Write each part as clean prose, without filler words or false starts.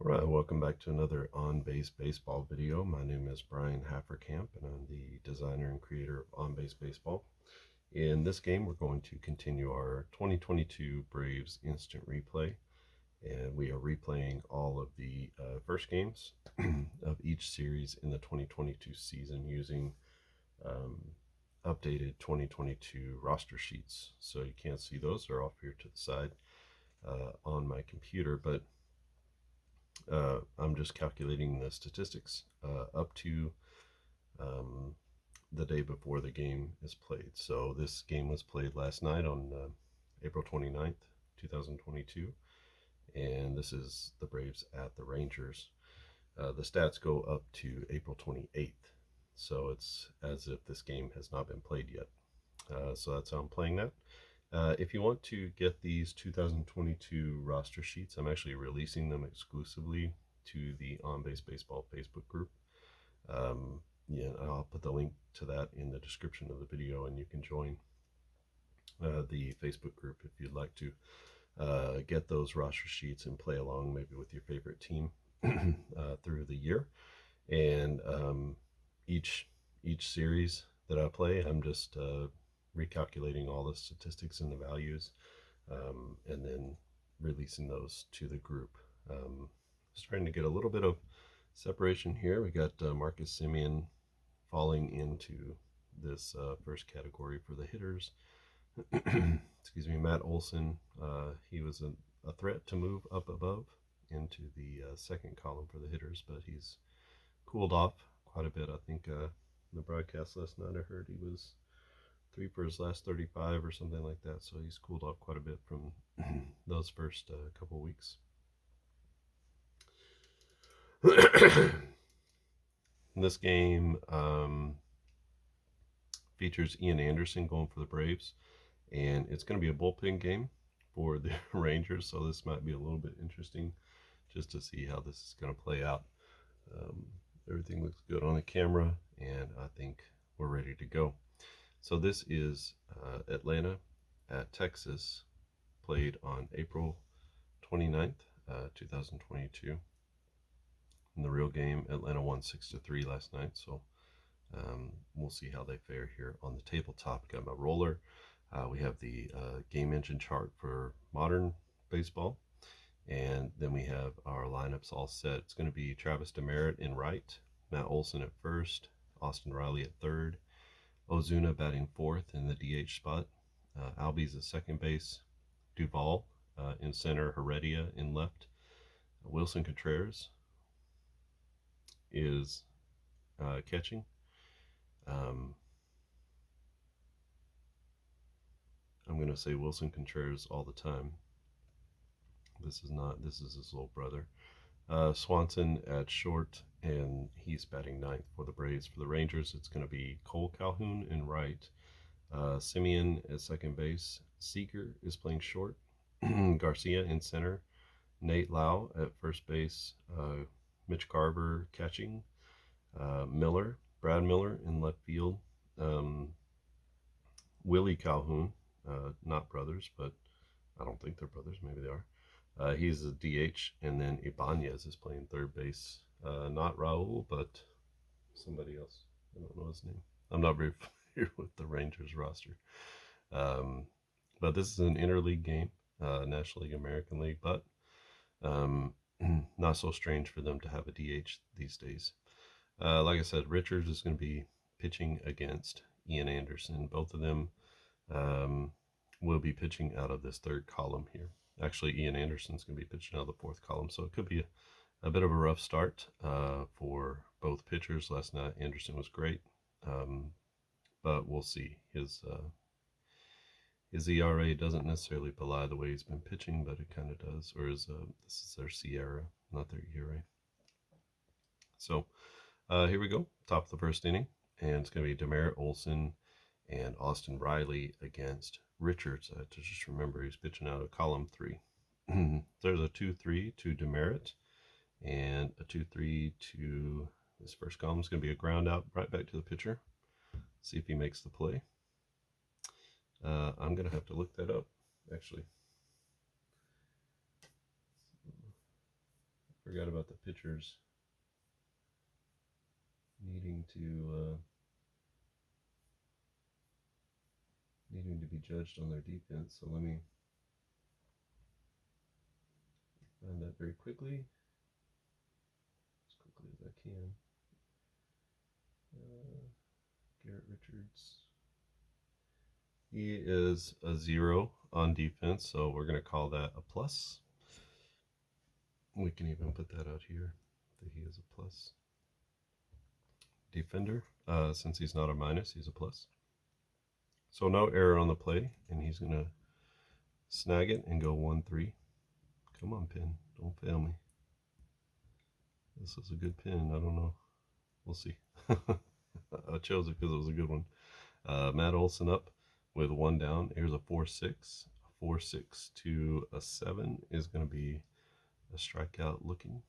Alright, welcome back to another On Base Baseball video. My name is Brian Hafferkamp and I'm the designer and creator of On Base Baseball. In this game, we're going to continue our 2022 Braves Instant Replay, and we are replaying all of the first games of each series in the 2022 season using updated 2022 roster sheets. So you can't see those, they're off here to the side on my computer, but I'm just calculating the statistics up to the day before the game is played. So this game was played last night on April 29th, 2022, and this is the Braves at the Rangers. The stats go up to April 28th, so it's as if this game has not been played yet. So that's how I'm playing that. If you want to get these 2022 roster sheets, I'm actually releasing them exclusively to the On Base Baseball Facebook group. I'll put the link to that in the description of the video, and you can join the Facebook group if you'd like to get those roster sheets and play along maybe with your favorite team through the year. And each series that I play, I'm just recalculating all the statistics and the values, and then releasing those to the group. Starting to get a little bit of separation here. We got Marcus Semien falling into this first category for the hitters. Excuse me, Matt Olson, he was a threat to move up above into the second column for the hitters, but he's cooled off quite a bit. I think in the broadcast last night I heard he was 3 for his last 35 or something like that, so he's cooled off quite a bit from those first couple weeks. This game features Ian Anderson going for the Braves, and it's going to be a bullpen game for the Rangers, so this might be a little bit interesting just to see how this is going to play out. Everything looks good on the camera, and I think we're ready to go. So this is Atlanta at Texas, played on April 29th, 2022. In the real game, Atlanta won 6-3 last night, so we'll see how they fare here on the tabletop. Got my roller. We have the game engine chart for modern baseball, and then we have our lineups all set. It's going to be Travis Demeritte in right, Matt Olson at first, Austin Riley at third, Ozuna batting fourth in the DH spot, Albies at second base, Duvall in center, Heredia in left, Wilson Contreras is catching. I'm going to say Wilson Contreras all the time. This is his little brother. Swanson at short, and he's batting ninth for the Braves. For the Rangers, it's going to be Cole Calhoun in right, Semien at second base, Seager is playing short, Garcia in center, Nate Lau at first base, Mitch Garver catching, Brad Miller in left field, Willie Calhoun, not brothers, but I don't think they're brothers, maybe they are. He's a DH, and then Ibanez is playing third base. Not Raul, but somebody else. I don't know his name. I'm not very familiar with the Rangers roster. But this is an interleague game, National League, American League, but not so strange for them to have a DH these days. Like I said, Richards is going to be pitching against Ian Anderson. Both of them will be pitching out of this third column here. Actually, Ian Anderson's going to be pitching out of the fourth column, so it could be a bit of a rough start for both pitchers. Last night, Anderson was great, but we'll see. His ERA doesn't necessarily belie the way he's been pitching, but it kind of does. Or this is their SIERA, not their ERA. So here we go, top of the first inning, and it's going to be Demeritte, Olson, and Austin Riley against Richards. I have to just remember he's pitching out of column 3. There's a 2-3 to Demeritte, and a 2-3 to this first column. Is going to be a ground out right back to the pitcher. See if he makes the play. I'm going to have to look that up, actually. forgot about the pitchers needing to be judged on their defense. So let me find that very quickly, as quickly as I can. Garrett Richards. He is a 0 on defense, so we're going to call that a plus. We can even put that out here, that he is a plus. Defender, since he's not a minus, he's a plus. So no error on the play, and he's going to snag it and go 1-3. Come on, pin. Don't fail me. This is a good pin. I don't know. We'll see. I chose it because it was a good one. Matt Olson up with 1 down. Here's a 4-6. A 4-6 to a 7 is going to be a strikeout looking.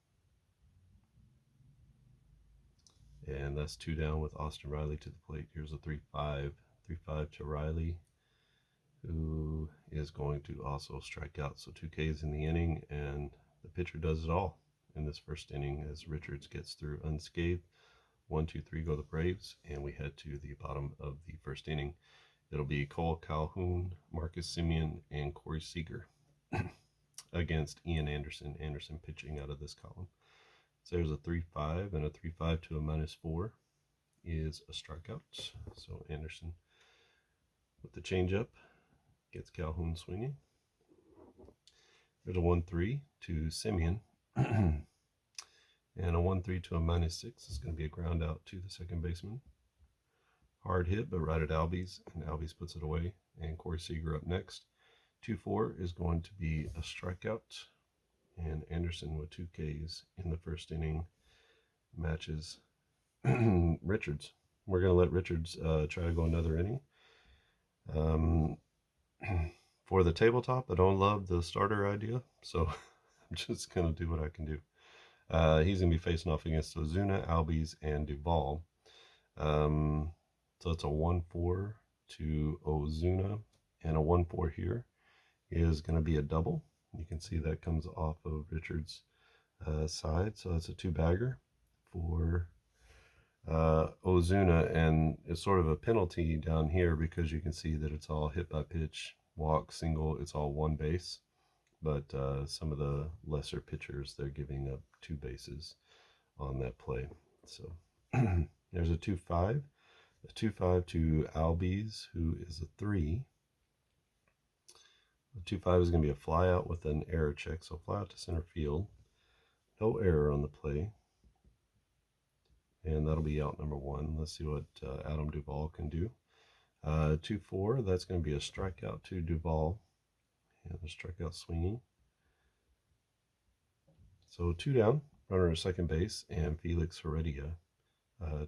And that's 2 down with Austin Riley to the plate. Here's a 3-5. 3-5 to Riley, who is going to also strike out. So 2 Ks in the inning, and the pitcher does it all in this first inning as Richards gets through unscathed. 1-2-3 go the Braves, and we head to the bottom of the first inning. It'll be Cole Calhoun, Marcus Semien, and Corey Seager against Ian Anderson. Anderson pitching out of this column. So there's a 3-5, and a 3-5 to a -4 is a strikeout. So Anderson with the changeup gets Calhoun swinging. There's a 1-3 to Semien. And a 1-3 to a -6 is going to be a ground out to the second baseman. Hard hit, but right at Albies, and Albies puts it away. And Corey Seager up next. 2-4 is going to be a strikeout. And Anderson with 2 Ks in the first inning matches Richards. We're going to let Richards try to go another inning. For the tabletop, I don't love the starter idea, so I'm just going to do what I can do. He's going to be facing off against Ozuna, Albies, and Duvall. So it's a 1-4 to Ozuna, and a 1-4 here is going to be a double. You can see that comes off of Richards' side, so it's a 2-bagger for Ozuna, and it's sort of a penalty down here because you can see that it's all hit by pitch, walk, single, it's all 1 base. But some of the lesser pitchers, they're giving up 2 bases on that play. So there's a 2-5. A 2-5 to Albies, who is a 3. The 2-5 is going to be a fly out with an error check. So fly out to center field. No error on the play. And that'll be out number 1. Let's see what Adam Duvall can do. 2-4, that's going to be a strikeout to Duvall. And the strikeout swinging. So 2 down, runner at second base, and Felix Heredia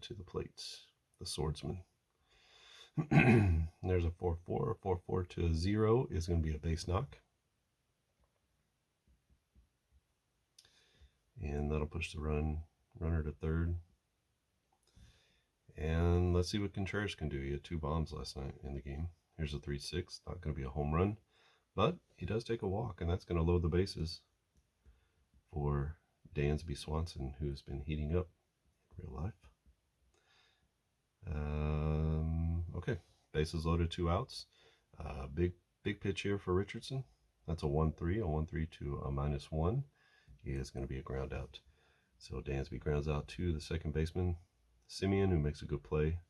to the plate, the swordsman. There's a 4-4. A 4-4 to a 0 is going to be a base knock. And that'll push the runner to third. And let's see what Contreras can do. He had 2 bombs last night in the game. Here's a 3-6. Not going to be a home run. But he does take a walk, and that's going to load the bases for Dansby Swanson, who's been heating up in real life. Okay, bases loaded, 2 outs. Big pitch here for Richardson. That's a 1-3, a 1-3 to a -1. He is going to be a ground out. So Dansby grounds out to the second baseman, Semien, who makes a good play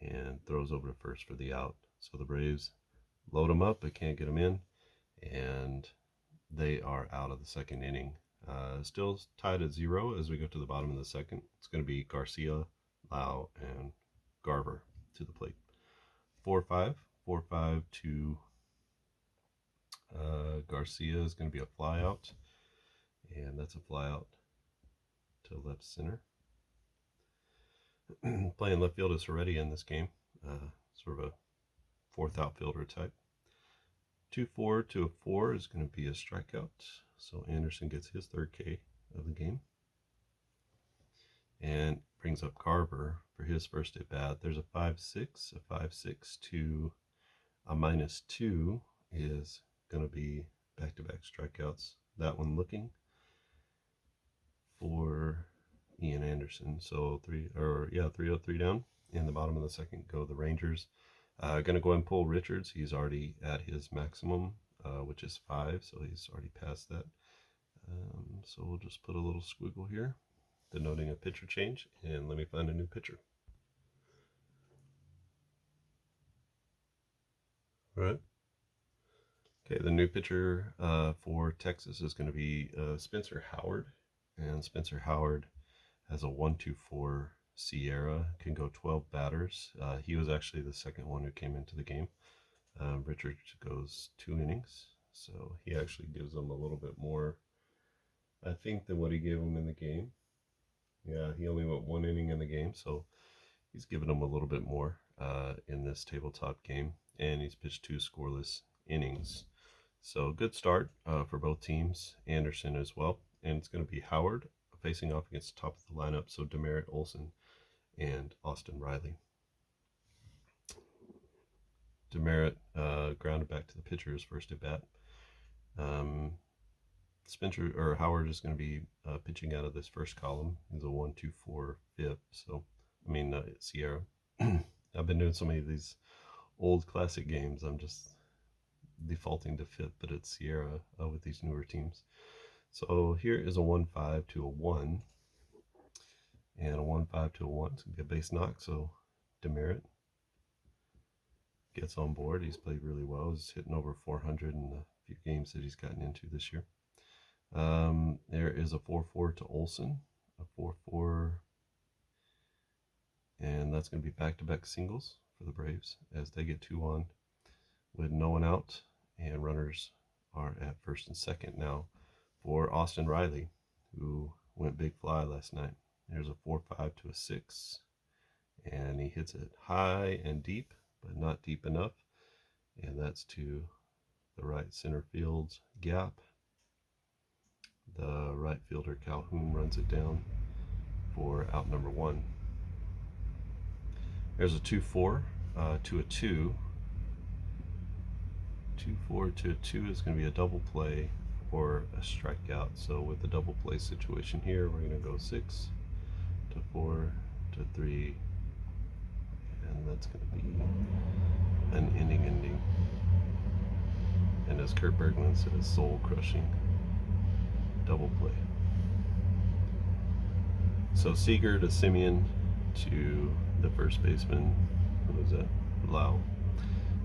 and throws over to first for the out. So the Braves load him up, but can't get him in. And they are out of the second inning. Still tied at 0 as we go to the bottom of the second. It's going to be Garcia, Lau, and Garver to the plate. 4-5 to Garcia is going to be a fly out. And that's a fly out to left center. Playing left field is Heredia in this game. Sort of a 4th outfielder type. 2-4 to a 4 is going to be a strikeout. So Anderson gets his 3rd K of the game. And brings up Carver for his first at bat. There's a 5-6. A 5-6 to a -2 is going to be back-to-back strikeouts. That one looking. for Ian Anderson. So 3-0-3 down. In the bottom of the second go the Rangers. Going to go ahead and pull Richards. He's already at his maximum, which is 5, so he's already past that. So we'll just put a little squiggle here, denoting a pitcher change, and let me find a new pitcher. All right. Okay, the new pitcher for Texas is going to be Spencer Howard, and Spencer Howard has a 1-2-4 Sierra, can go 12 batters. He was actually the second one who came into the game. Richard goes 2 innings, so he actually gives them a little bit more, I think, than what he gave them in the game. Yeah, he only went 1 inning in the game, so he's given them a little bit more in this tabletop game, and he's pitched 2 scoreless innings. So good start for both teams, Anderson as well, and it's going to be Howard facing off against the top of the lineup, so Demerit, Olson, and Austin Riley. Demerit grounded back to the pitcher's first at bat. Howard is going to be pitching out of this first column. He's a 1-2-4 fifth. Sierra. I've been doing so many of these old classic games. I'm just defaulting to fifth, but it's Sierra with these newer teams. So here is a 1-5 to a 1, and a 1-5 to a 1. It's going to be a base knock. So Demerit gets on board. He's played really well. He's hitting over 400 in the few games that he's gotten into this year. There is a 4-4 to Olson, a 4-4, and that's going to be back-to-back singles for the Braves as they get 2 on with no one out, and runners are at first and second now for Austin Riley, who went big fly last night. There's a 4-5 to a 6, and he hits it high and deep, but not deep enough, and that's to the right center field's gap. The right fielder Calhoun runs it down for out number 1. There's a 2-4 to a 2. 2-4 to a 2 is going to be a double play or a strikeout. So with the double play situation here, we're going to go 6 to 4 to 3, and that's going to be an inning. And as Kurt Berglund said, a soul-crushing double play. So Seager to Simeon to the first baseman, who was that? Lau.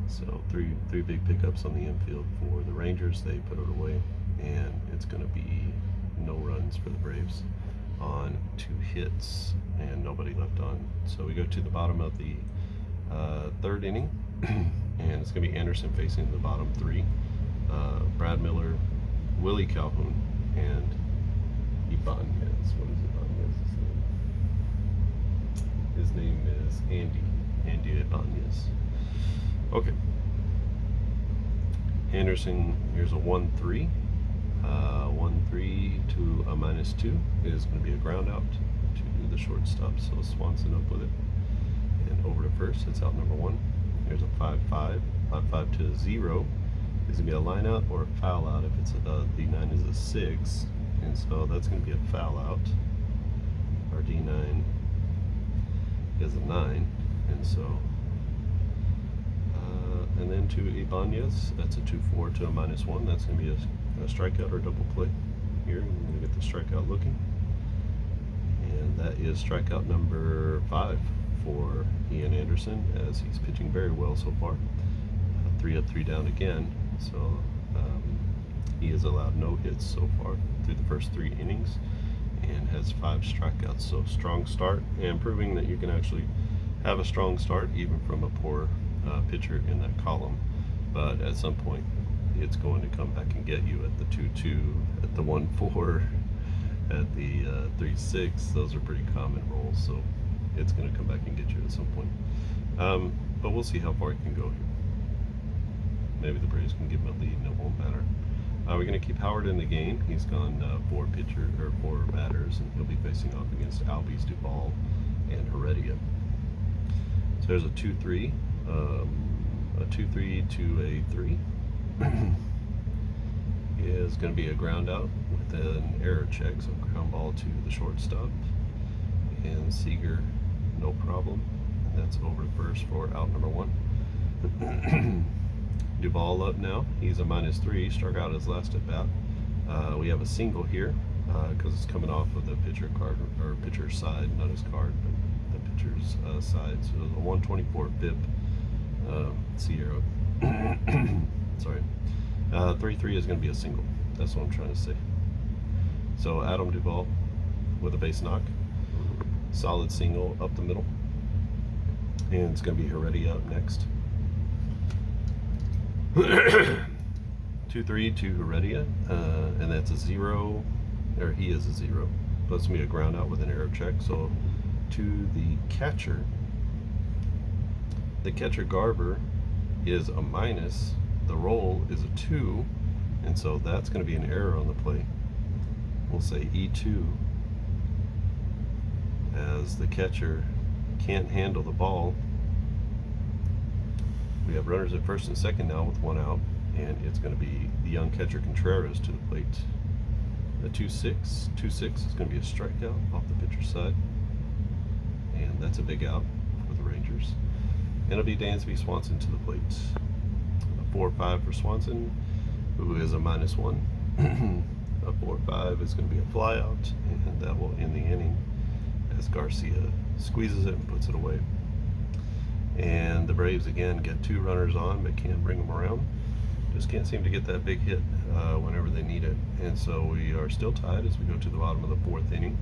So three big pickups on the infield for the Rangers. They put it away, and it's going to be no runs for the Braves on 2 hits and nobody left on. So we go to the bottom of the 3rd inning, and it's going to be Anderson facing the bottom 3. Brad Miller, Willie Calhoun, and Ibanez. What is Ibanez's name? His name is Andy Ibanez. Okay. Anderson, here's a 1-3. 1-3 to a -2 is going to be a ground out to the shortstop. So Swanson up with it. And over to first, it's out number 1. Here's a 5-5. 5-5 to 0. Is going to be a line out or a foul out if it's the D9 is a 6. And so that's going to be a foul out. Our D9 is a 9. And so and then to Ibanez, that's a 2-4 to a -1. That's going to be a strikeout or double play. Here, we're going to get the strikeout looking. And that is strikeout number 5 for Ian Anderson, as he's pitching very well so far. 3 up, 3 down again. So he has allowed no hits so far through the first 3 innings and has 5 strikeouts. So strong start, and proving that you can actually have a strong start even from a poor pitcher in that column. But at some point it's going to come back and get you at the 2-2, at the 1-4, at the 3-6. Those are pretty common rolls, so it's going to come back and get you at some point. But we'll see how far it can go here. Maybe the Braves can give him a lead and it won't matter. We're going to keep Howard in the game. He's gone 4 batters, and he'll be facing off against Albies, Duvall, and Heredia. So there's a 2-3, a 2-3 to a 3. Is going to be a ground out with with an error check, so ground ball to the shortstop. And Seager, no problem. And that's over to first for out number 1. Duvall up now. He's a -3. Struck out his last at bat. We have a single here because it's coming off of the pitcher card or pitcher's side, not his card, but the pitcher's side. So the 124 BIP Sierra. Sorry. 3-3 is going to be a single. That's what I'm trying to say. So Adam Duvall with a base knock. Solid single up the middle. And it's going to be Heredia up next. 2-3 to Heredia, and that's a 0, or he is a 0. Puts me a ground out with an error check. So to the catcher Garver is a minus. The roll is a 2, and so that's going to be an error on the play. We'll say E2, as the catcher can't handle the ball. We have runners at first and second now with 1 out, and it's going to be the young catcher Contreras to the plate. The 2-6. 2-6 is going to be a strikeout off the pitcher's side, and that's a big out for the Rangers. And it'll be Dansby Swanson to the plate. A 4-5 for Swanson, who is a -1. A 4-5 is going to be a flyout, and that will end the inning as Garcia squeezes it and puts it away. And the Braves again get 2 runners on, but can't bring them around. Just can't seem to get that big hit whenever they need it. And so we are still tied as we go to the bottom of the 4th inning.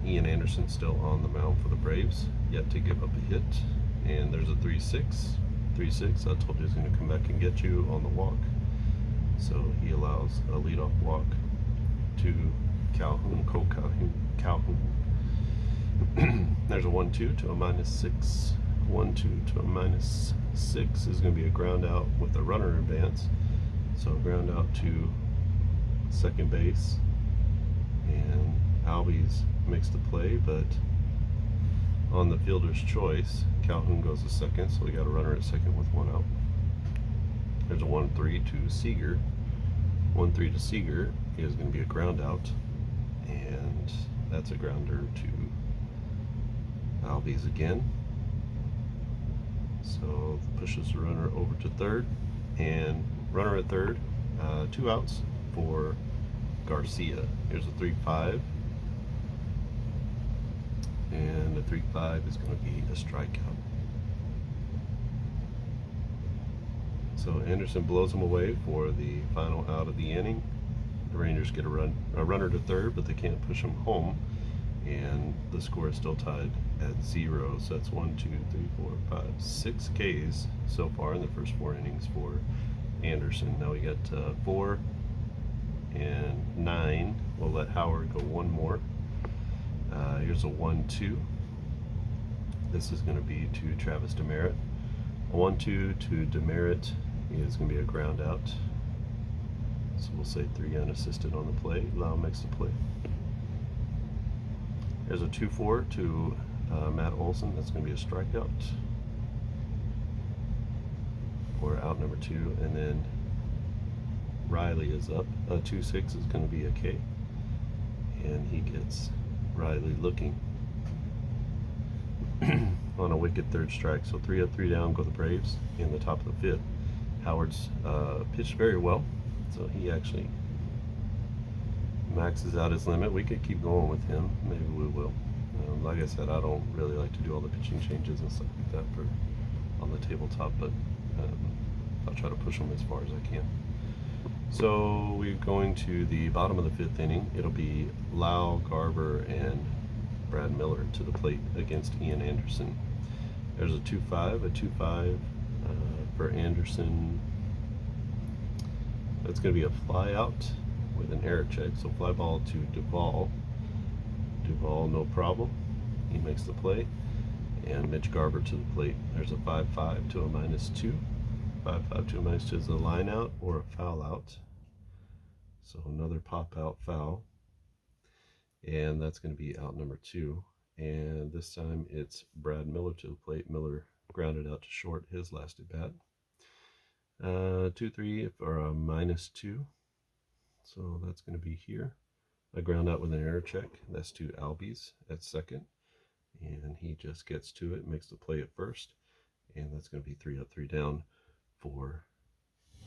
Ian Anderson still on the mound for the Braves, yet to give up a hit. And there's a 3-6. 3-6, I told you he's going to come back and get you on the walk. So he allows a leadoff walk to Calhoun. There's a 1-2 to a -6. 1-2 to a -6 is going to be a ground out with a runner advance. So ground out to second base, and Albies makes the play, but on the fielder's choice, Calhoun goes to second, so we got a runner at second with 1 out. There's a 1-3 to Seager. 1-3 to Seager is going to be a ground out, and that's a grounder to Albies again. So pushes the runner over to third, and runner at third. 2 outs for Garcia. Here's a 3-5, and the 3-5 is going to be a strikeout. So Anderson blows him away for the final out of the inning. The Rangers get a runner to third, but they can't push him home, and the score is still tied at 0. So that's 1, 2, 3, 4, 5, 6 Ks so far in the first 4 innings for Anderson. Now we got 4 and 9. We'll let Howard go 1 more. Here's a 1-2. This is going to be to Travis Demerit. A 1-2 to Demerit is going to be a ground out. So we'll say 3 unassisted on the play. Lau makes the play. There's a 2-4 to Matt Olson. That's going to be a strikeout for out number 2. And then Riley is up. 2-6 is going to be a K. And he gets Riley looking on a wicked 3rd strike. So 3 up, 3 down go the Braves in the top of the 5th. Howard's pitched very well, so he actually maxes out his limit. We could keep going with him. Maybe we will. Like I said, I don't really like to do all the pitching changes and stuff like that for on the tabletop, but I'll try to push them as far as I can. So we're going to the bottom of the 5th inning. It'll be Lau, Garver, and Brad Miller to the plate against Ian Anderson. There's a 2-5, for Anderson. That's going to be a fly out with an error check. So fly ball to Duvall. Duvall, no problem. He makes the play. And Mitch Garver to the plate. There's a 5-5 to a -2. 5-5 to a -2 is a line out or a foul out. So another pop out foul. And that's going to be out number 2. And this time it's Brad Miller to the plate. Miller grounded out to short his last at bat. 2-3 for a -2. So that's going to be here. I ground out with an error check. That's to Albies at second. And he just gets to it, makes the play at first. And that's going to be 3 up, 3 down for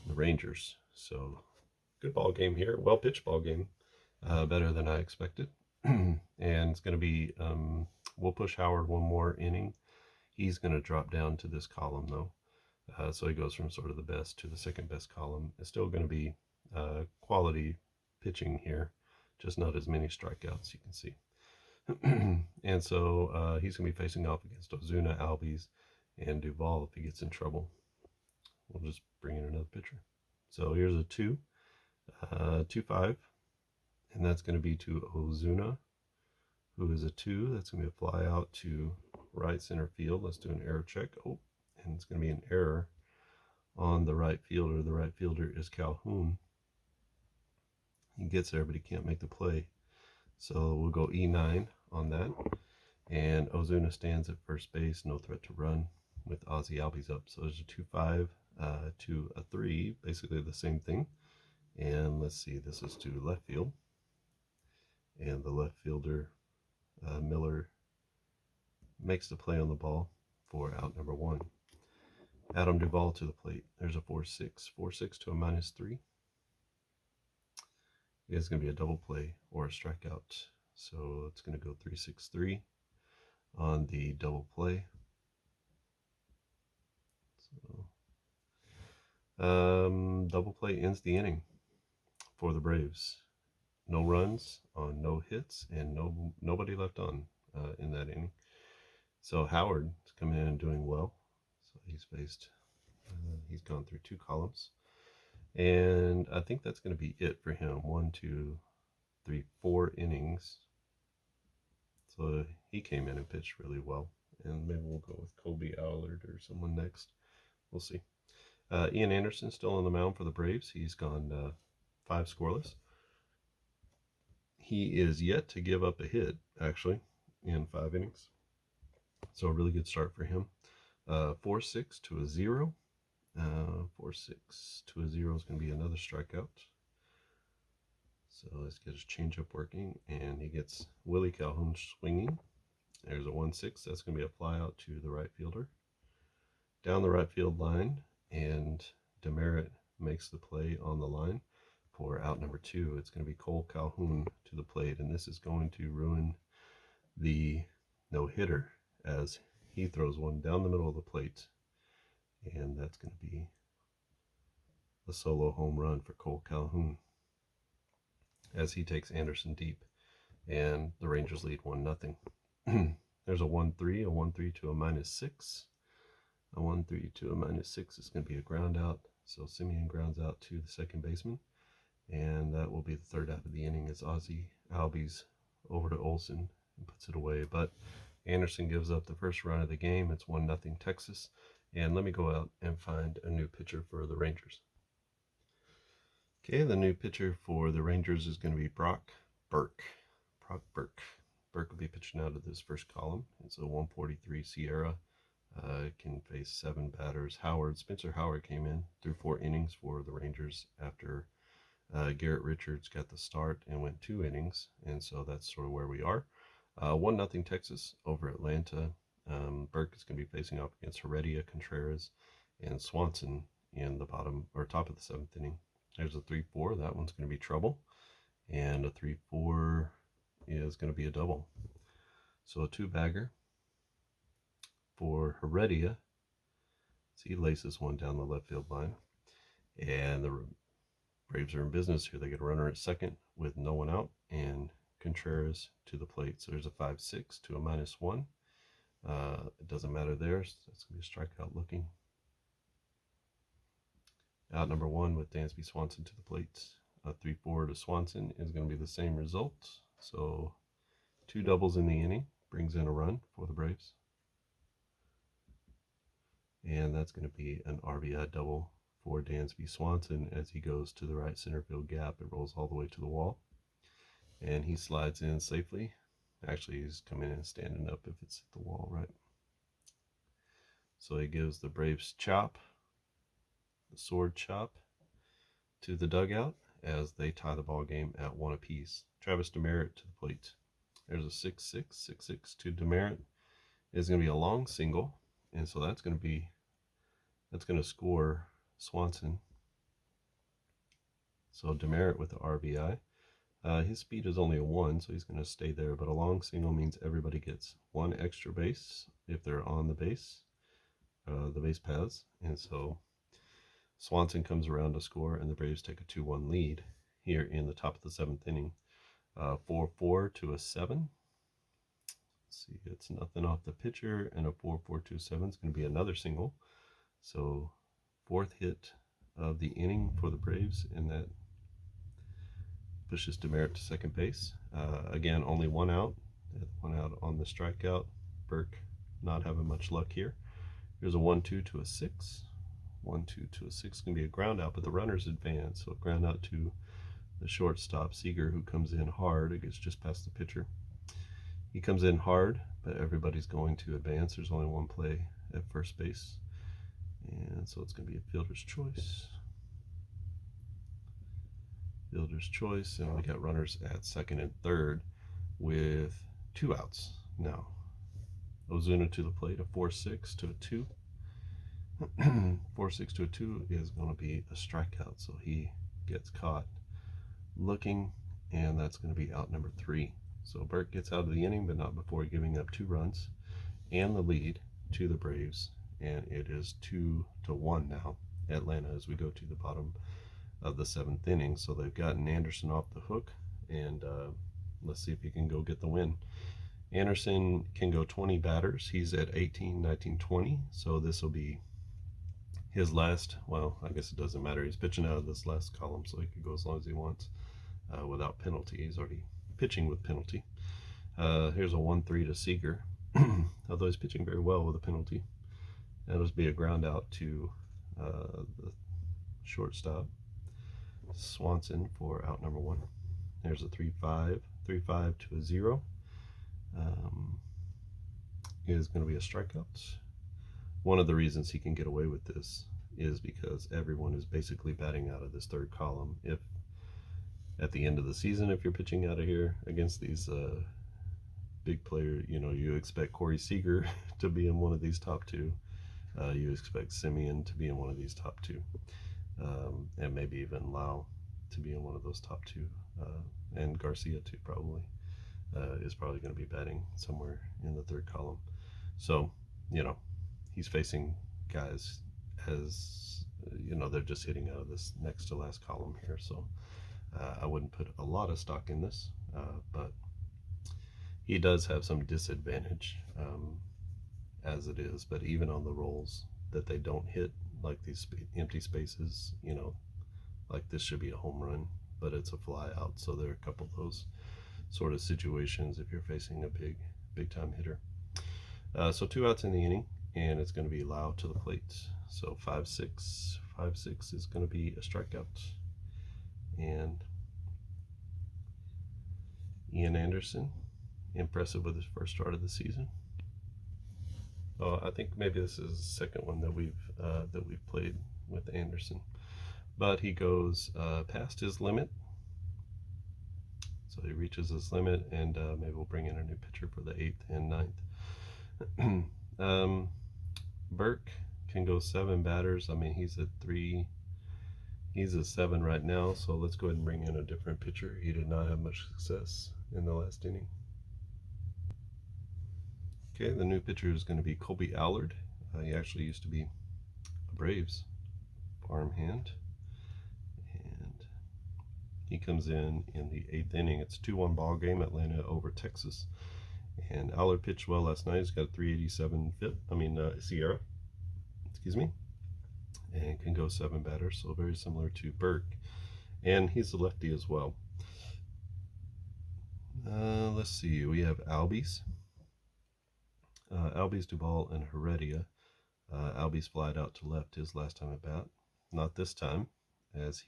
the Rangers. So good ball game here. Well pitched ball game. Better than I expected. And it's going to be, we'll push Howard one more inning. He's going to drop down to this column though. So he goes from sort of the best to the second best column. It's still going to be quality pitching here, just not as many strikeouts, you can see. And so he's going to be facing off against Ozuna, Albies, and Duvall if he gets in trouble. We'll just bring in another pitcher. So here's a 2-5, and that's going to be to Ozuna, who is a 2. That's going to be a fly out to right center field. Let's do an error check. Oh, and it's going to be an error on the right fielder. The right fielder is Calhoun. He gets there, but he can't make the play. So we'll go E9 on that. And Ozuna stands at first base, no threat to run, with Ozzy Albies up. So there's a 2-5 to a 3, basically the same thing. And let's see, this is to left field. And the left fielder, Miller, makes the play on the ball for out number 1. Adam Duvall to the plate. There's a 4-6. 4-6 to a -3. It's going to be a double play or a strikeout. So it's going to go 3-6-3 on the double play. So, double play ends the inning for the Braves. No runs on no hits and nobody left on in that inning. So Howard is coming in and doing well. So he's gone through 2 columns. And I think that's going to be it for him. 1, 2, 3, 4 innings. So he came in and pitched really well. And maybe we'll go with Colby Allard or someone next. We'll see. Ian Anderson still on the mound for the Braves. He's gone 5 scoreless. He is yet to give up a hit, actually, in 5 innings. So a really good start for him. 4-6 to a 0. 4-6 to a 0 is going to be another strikeout. So let's get his changeup working, and he gets Willie Calhoun swinging. There's a 1-6. That's going to be a fly out to the right fielder. Down the right field line, and Demerit makes the play on the line for out number 2. It's going to be Cole Calhoun to the plate, and this is going to ruin the no-hitter as he throws one down the middle of the plate, and that's going to be a solo home run for Cole Calhoun as he takes Anderson deep, and the Rangers lead 1-0. There's a 1-3, a 1-3 to a -6. A 1-3 to a -6 is going to be a ground out. So Simeon grounds out to the second baseman, and that will be the third out of the inning as Ozzy Albies over to Olsen and puts it away. But Anderson gives up the first run of the game. It's 1-0 Texas. And let me go out and find a new pitcher for the Rangers. Okay, the new pitcher for the Rangers is going to be Brock Burke. Burke will be pitching out of this first column. It's a 143 Sierra. Can face 7 batters. Spencer Howard came in through 4 innings for the Rangers after Garrett Richards got the start and went 2 innings. And so that's sort of where we are. 1-0 Texas over Atlanta. Burke is going to be facing off against Heredia, Contreras, and Swanson in the top of the 7th inning. There's a 3-4. That one's going to be trouble. And a 3-4 is going to be a double. So a 2-bagger for Heredia. So he laces one down the left field line. And the Braves are in business here. They get a runner at second with no one out. And Contreras to the plate. So there's a 5-6 to a -1. It doesn't matter there. So that's going to be a strikeout looking. Out number 1 with Dansby Swanson to the plate. A 3-4 to Swanson is going to be the same result. So 2 doubles in the inning brings in a run for the Braves. And that's going to be an RBI double for Dansby Swanson as he goes to the right center field gap. It rolls all the way to the wall. And he slides in safely. Actually, he's coming in and standing up if it's at the wall, right? So he gives the Braves chop, the sword chop, to the dugout, as they tie the ball game at 1 apiece. Travis Demerit to the plate. There's a 6-6, 6-6 to Demerit. It's going to be a long single, and so that's going to score Swanson. So Demerit with the RBI. His speed is only a 1, so he's going to stay there, but a long single means everybody gets 1 extra base if they're on the base paths, and so Swanson comes around to score, and the Braves take a 2-1 lead here in the top of the 7th inning. 4-4 to a 7. Let's see, it's nothing off the pitcher, and a 4-4 to a 7 is going to be another single. So 4th hit of the inning for the Braves, and that pushes Demerit to second base. Again, only 1 out. 1 out on the strikeout. Burke not having much luck here. Here's a 1-2 to a 6. 1-2 to a 6 can be a ground out, but the runners advance. So a ground out to the shortstop, Seager, who comes in hard. It gets just past the pitcher. He comes in hard, but everybody's going to advance. There's only 1 play at first base. And so it's going to be a fielder's choice. Fielder's choice, and we got runners at second and third with 2 outs. Now, Ozuna to the plate, a 4-6 to a 2. 4-6 to a 2 is going to be a strikeout, so he gets caught looking, and that's going to be out number 3. So Burke gets out of the inning, but not before giving up 2 runs and the lead to the Braves, and it is 2-1 now, Atlanta, as we go to the bottom of the 7th inning. So they've gotten Anderson off the hook, and let's see if he can go get the win. Anderson can go 20 batters. He's at 18, 19, 20, so this will be his last. Well, I guess it doesn't matter. He's pitching out of this last column, so he could go as long as he wants without penalty. He's already pitching with penalty. Here's a 1-3 to Seager, although he's pitching very well with a penalty. That'll just be a ground out to the shortstop, Swanson, for out number 1. There's a 3-5 to a 0. Is going to be a strikeout. One of the reasons he can get away with this is because everyone is basically batting out of this 3rd column. If at the end of the season, if you're pitching out of here against these big players, you expect Corey Seager to be in one of these top 2. You expect Simeon to be in one of these top 2, and maybe even Lau to be in one of those top 2, and Garcia too, probably is probably going to be batting somewhere in the 3rd column. So he's facing guys as they're just hitting out of this next to last column here. So I wouldn't put a lot of stock in this, but he does have some disadvantage as it is. But even on the rolls that they don't hit, like these empty spaces, like this should be a home run, but it's a fly out. So there are a couple of those sort of situations if you're facing a big time hitter. So 2 outs in the inning, and it's going to be Lau to the plate. So 5-6 is going to be a strikeout. And Ian Anderson, impressive with his first start of the season. I think maybe this is the second one that we've played with Anderson, but he goes past his limit. So he reaches his limit, and maybe we'll bring in a new pitcher for the 8th and 9th. Burke can go 7 batters. I mean, he's at 3. He's at 7 right now, so let's go ahead and bring in a different pitcher. He did not have much success in the last inning. Okay, the new pitcher is going to be Colby Allard. He actually used to be a Braves farmhand. And he comes in the 8th inning. It's a 2-1 ball game, Atlanta over Texas. And Allard pitched well last night. He's got a 387 Sierra. Excuse me. And can go 7 batters, so very similar to Burke. And he's a lefty as well. Let's see. We have Albies. Albies, Duvall, and Heredia. Albies flied out to left his last time at bat. Not this time, as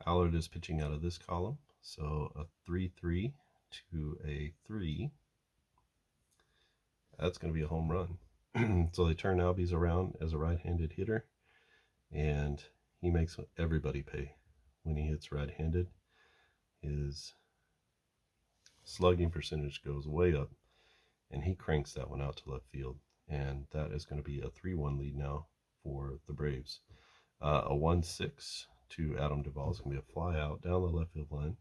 Allard is pitching out of this column. So a 3-3 to a 3. That's going to be a home run. So they turn Albies around as a right-handed hitter, and he makes everybody pay when he hits right-handed, his slugging percentage goes way up, and he cranks that one out to left field. And that is going to be a 3-1 lead now for the Braves. A 1-6 to Adam Duvall is going to be a fly out down the left field line.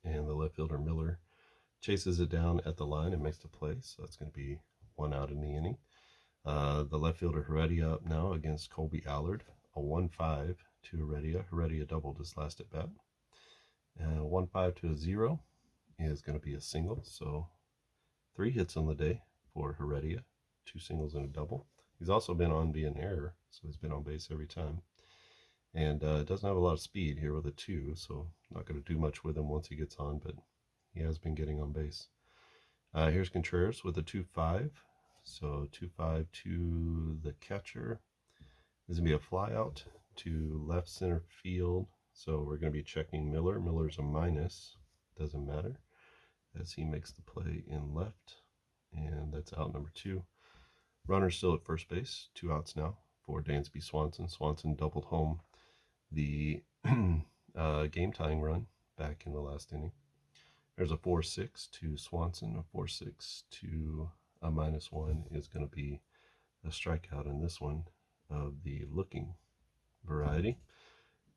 And the left fielder Miller chases it down at the line and makes the play. So that's going to be 1 out in the inning. The left fielder Heredia up now against Colby Allard. A 1-5 to Heredia. Heredia doubled his last at bat. 1-5 to a 0 is going to be a single. So 3 hits on the day for Heredia. 2 singles and a double. He's also been on via an error, so he's been on base every time. And doesn't have a lot of speed here with a 2, so not going to do much with him once he gets on, but he has been getting on base. Here's Contreras with a 2-5. So 2-5 to the catcher. This is going to be a fly out to left center field. So we're going to be checking Miller. Miller's a minus. Doesn't matter, as he makes the play in left. And that's out number 2. Runner still at first base. 2 outs now for Dansby Swanson. Swanson doubled home the game-tying run back in the last inning. There's a 4-6 to Swanson. A 4-6 to a -1 is going to be a strikeout in this one of the looking variety.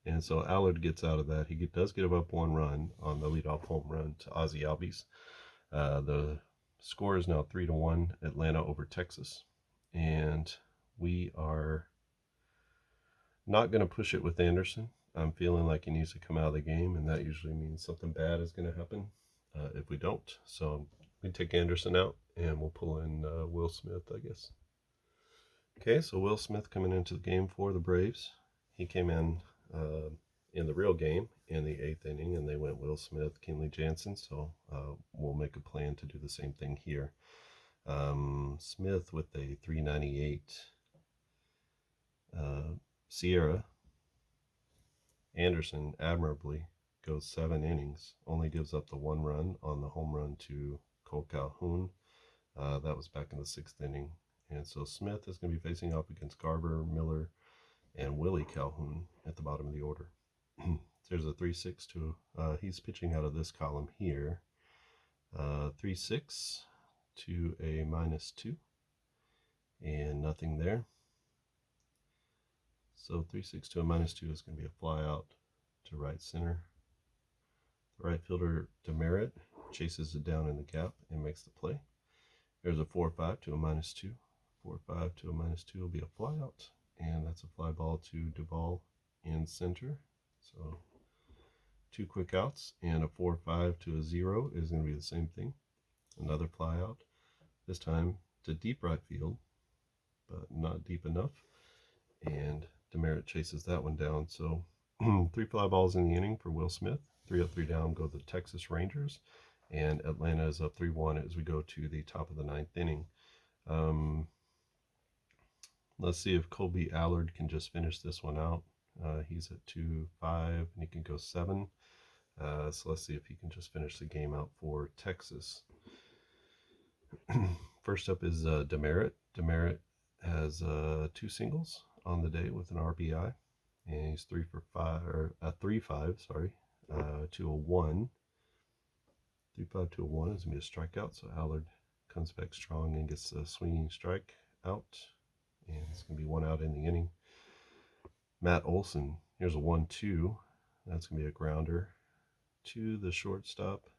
And so Allard gets out of that. He does get up 1 run on the leadoff home run to Ozzie Albies. The score is now 3-1 Atlanta over Texas. And we are not going to push it with Anderson. I'm feeling like he needs to come out of the game, and that usually means something bad is going to happen if we don't. So we take Anderson out, and we'll pull in Will Smith, I guess. Okay, so Will Smith coming into the game for the Braves. He came in the real game in the 8th inning, and they went Will Smith, Kenley Janssen. So we'll make a plan to do the same thing here. Smith with a 398. Sierra. Anderson admirably goes 7 innings, only gives up the 1 run on the home run to Cole Calhoun. That was back in the 6th inning. And so Smith is going to be facing off against Garver, Miller, and Willie Calhoun at the bottom of the order. There's a 3-6 to, he's pitching out of this column here. 3-6 to a -2, and nothing there. So 3-6 to a -2 is going to be a fly out to right center. The right fielder Demerit chases it down in the gap and makes the play. There's a 4-5 to a -2. 4-5 to a -2 will be a fly out, and that's a fly ball to Duvall in center. So 2 quick outs, and a 4-5 to a 0 is going to be the same thing. Another fly out, this time to deep right field, but not deep enough. And Demerit chases that one down. So 3 fly balls in the inning for Will Smith. 3 up, 3 down go the Texas Rangers. And Atlanta is up 3-1 as we go to the top of the 9th inning. Let's see if Colby Allard can just finish this one out. He's at 2-5, and he can go 7. So let's see if he can just finish the game out for Texas. First up is Demerit. Demerit has 2 singles on the day with an RBI, and he's 3-5, to a 1. 3-5 to a 1 is going to be a strikeout, so Allard comes back strong and gets a swinging strike out, and it's going to be 1 out in the inning. Matt Olson, here's a 1-2. That's going to be a grounder to the shortstop.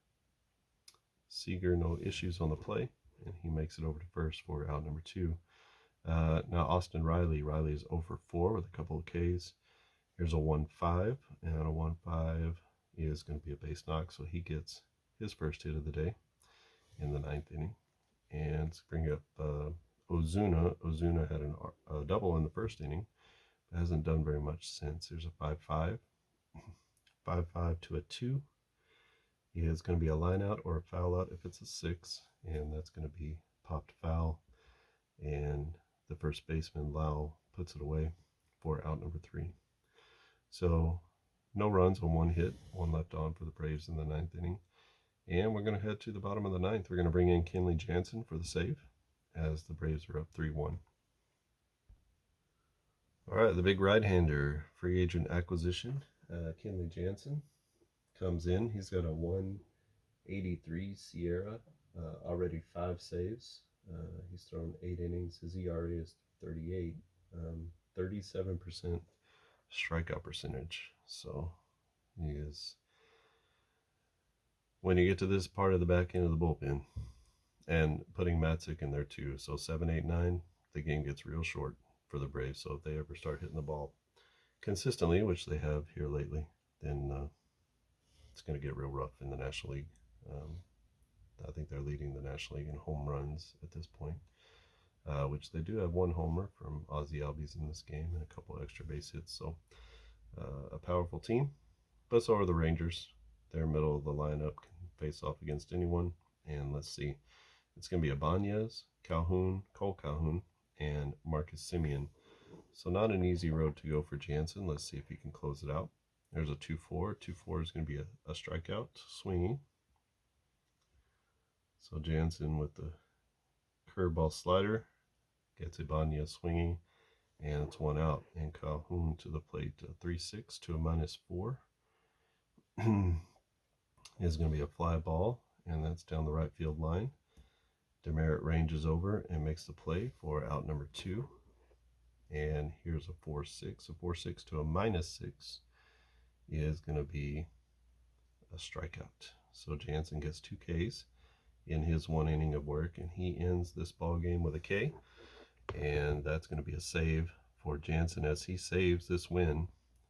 Seager, no issues on the play, and he makes it over to first for out number 2. Now Austin Riley. Riley is 0-for-4 with a couple of Ks. Here's a 1-5, and a 1-5 is going to be a base knock, so he gets his first hit of the day in the 9th inning. And let's bring up Ozuna. Ozuna had a double in the 1st inning, but hasn't done very much since. There's a 5-5. 5-5 to a 2 is going to be a line out or a foul out if it's a 6, and that's going to be popped foul. And the first baseman, Lau, puts it away for out number 3. So no runs on 1 hit, 1 left on for the Braves in the 9th inning. And we're going to head to the bottom of the 9th. We're going to bring in Kenley Janssen for the save as the Braves are up 3-1. All right, the big right-hander, free agent acquisition Kenley Janssen comes in. He's got a 183 Sierra, already 5 saves. He's thrown 8 innings. His ERA is 38, 37% strikeout percentage. So he is, when you get to this part of the back end of the bullpen, and putting Matzik in there too, so 7, 8, 9, the game gets real short for the Braves. So if they ever start hitting the ball consistently, which they have here lately, then it's going to get real rough in the National League. I think they're leading the National League in home runs at this point, which they do have 1 homer from Ozzie Albies in this game and a couple extra base hits. So a powerful team, but so are the Rangers. They're middle of the lineup, can face off against anyone. And let's see, it's going to be Ibanez, Calhoun, Cole Calhoun, and Marcus Semien. So not an easy road to go for Janssen. Let's see if he can close it out. There's a 2-4. 2-4 is going to be a strikeout, swinging. So Janssen with the curveball slider gets Ibanez swinging, and it's 1 out. And Calhoun to the plate, 3-6 to a -4. Is going to be a fly ball, and that's down the right field line. Demerit ranges over and makes the play for out number 2. And here's a 4-6. A 4-6 to a -6 is going to be a strikeout. So Janssen gets 2 Ks in his 1 inning of work, and he ends this ball game with a K. And that's going to be a save for Janssen as he saves this win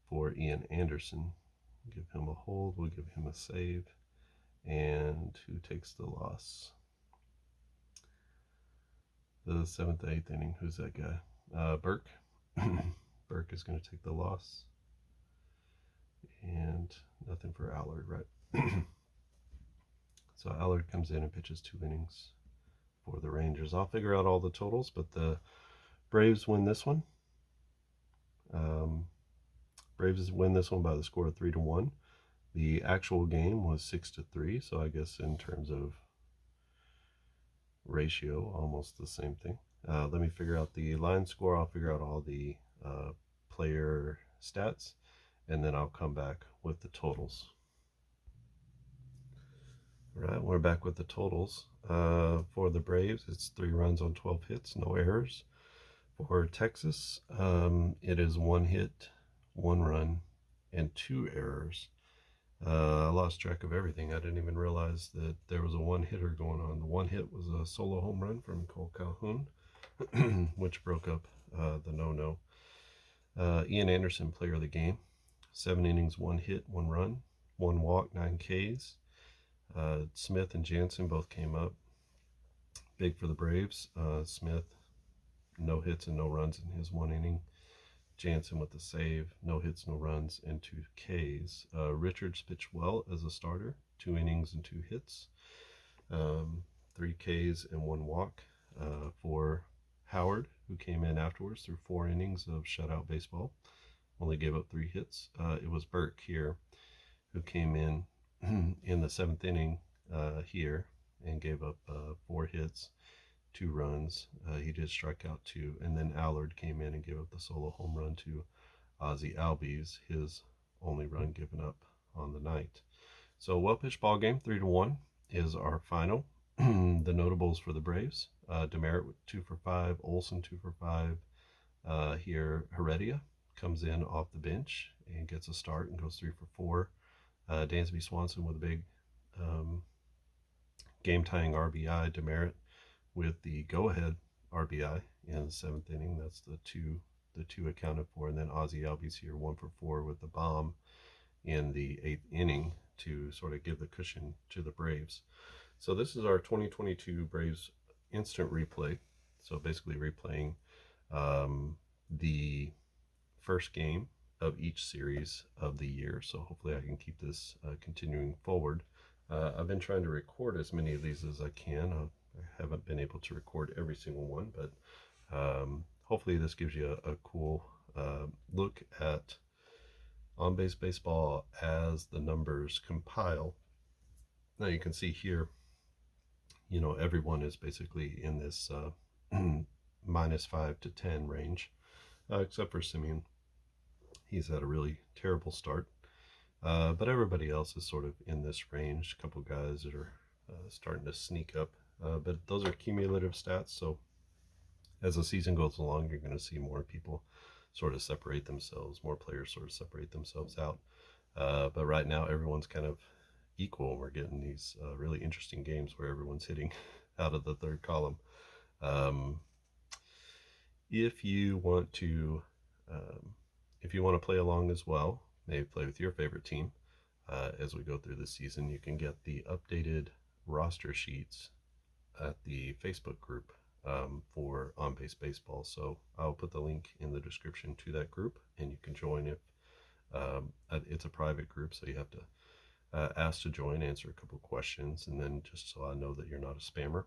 for Ian Anderson. Give him a hold. We'll give him a save. And who takes the loss? The 7th, 8th inning. Who's that guy? Burke. Burke is going to take the loss. And nothing for Allard, right? So Allard comes in and pitches 2 innings for the Rangers. I'll figure out all the totals, but the Braves win this one. Braves win this one by the score of 3-1. The actual game was 6-3, so I guess in terms of ratio, almost the same thing. Let me figure out the line score. I'll figure out all the player stats, and then I'll come back with the totals. All right, we're back with the totals. For the Braves, it's 3 runs on 12 hits, no errors. For Texas, it is 1 hit, 1 run, and 2 errors. I lost track of everything. I didn't even realize that there was a 1-hitter going on. The 1 hit was a solo home run from Cole Calhoun, which broke up the no-no. Ian Anderson, player of the game. 7 innings, 1 hit, 1 run, 1 walk, 9 Ks. Smith and Janssen both came up big for the Braves. Smith, no hits and no runs in his 1 inning. Janssen with the save, no hits, no runs, and 2 Ks. Richards pitched well as a starter, 2 innings and 2 hits, 3 Ks and 1 walk. For Howard, who came in afterwards through 4 innings of shutout baseball, only gave up 3 hits. It was Burke here who came in the 7th inning here and gave up 4 hits, 2 runs. He did strike out 2, and then Allard came in and gave up the solo home run to Ozzie Albies, his only run given up on the night. So well-pitched ball game, 3-1 is our final. The notables for the Braves, Demerit with 2 for 5, Olson 2 for 5. Here Heredia comes in off the bench and gets a start and goes 3 for 4. Dansby Swanson with a big game-tying RBI. Demerit with the go-ahead RBI in the 7th inning. That's the two accounted for. And then Ozzie Albies here 1 for 4 with the bomb in the 8th inning to sort of give the cushion to the Braves. So this is our 2022 Braves instant replay. So basically replaying the first game of each series of the year. So hopefully I can keep this continuing forward. I've been trying to record as many of these as I can. I haven't been able to record every single one, but hopefully this gives you a cool look at On Base Baseball as the numbers compile. Now you can see here, you know, everyone is basically in this -5 to 10 range, except for Semien. He's had a really terrible start. but everybody else is sort of in this range. A couple guys that are starting to sneak up, but those are cumulative stats. So as the season goes along, you're going to see more people sort of separate themselves, more players sort of separate themselves out. But right now, everyone's kind of equal. We're getting these really interesting games where everyone's hitting out of the third column. If you want to, play along as well, maybe play with your favorite team as we go through the season, you can get the updated roster sheets at the Facebook group for On Base Baseball. So I'll put the link in the description to that group, and you can join if it's a private group, so you have to ask to join, answer a couple questions, and then just so I know that you're not a spammer.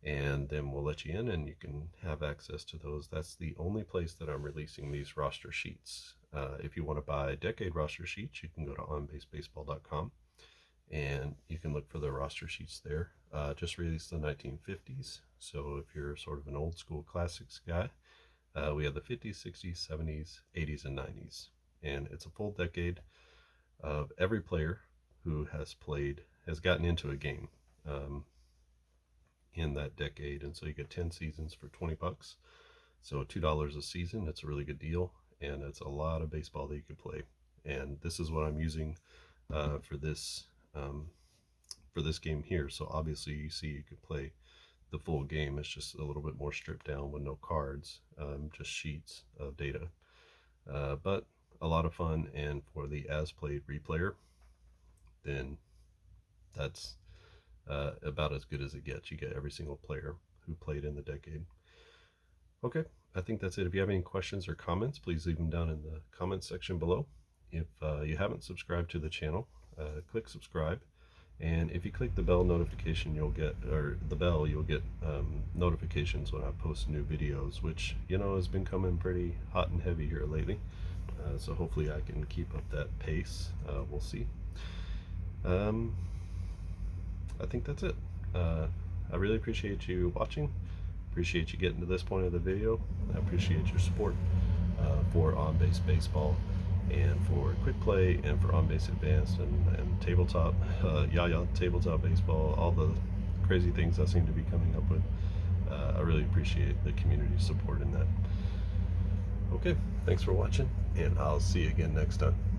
And then we'll let you in and you can have access to those. That's the only place that I'm releasing these roster sheets. If you want to buy decade roster sheets, you can go to onbasebaseball.com and you can look for the roster sheets there. Just released the 1950s. So if you're sort of an old school classics guy, we have the 50s, 60s, 70s, 80s, and 90s. And it's a full decade of every player who has gotten into a game in that decade. And so you get 10 seasons for $20. So $2 a season. It's a really good deal. And it's a lot of baseball that you can play. And this is what I'm using for this game here. So obviously you see you could play the full game. It's just a little bit more stripped down with no cards, just sheets of data. But a lot of fun. And for the as played replayer, then that's about as good as it gets. You get every single player who played in the decade. Okay, I think that's it. If you have any questions or comments, please leave them down in the comments section below. If you haven't subscribed to the channel, click subscribe. And if you click the bell notification, you'll get notifications when I post new videos, which, has been coming pretty hot and heavy here lately. So hopefully I can keep up that pace. We'll see. I think that's it. I really appreciate you watching. Appreciate you getting to this point of the video. I appreciate your support for On Base Baseball and for Quick Play and for On Base Advanced and Tabletop, Tabletop Baseball, all the crazy things I seem to be coming up with. I really appreciate the community support in that. Okay, thanks for watching, and I'll see you again next time.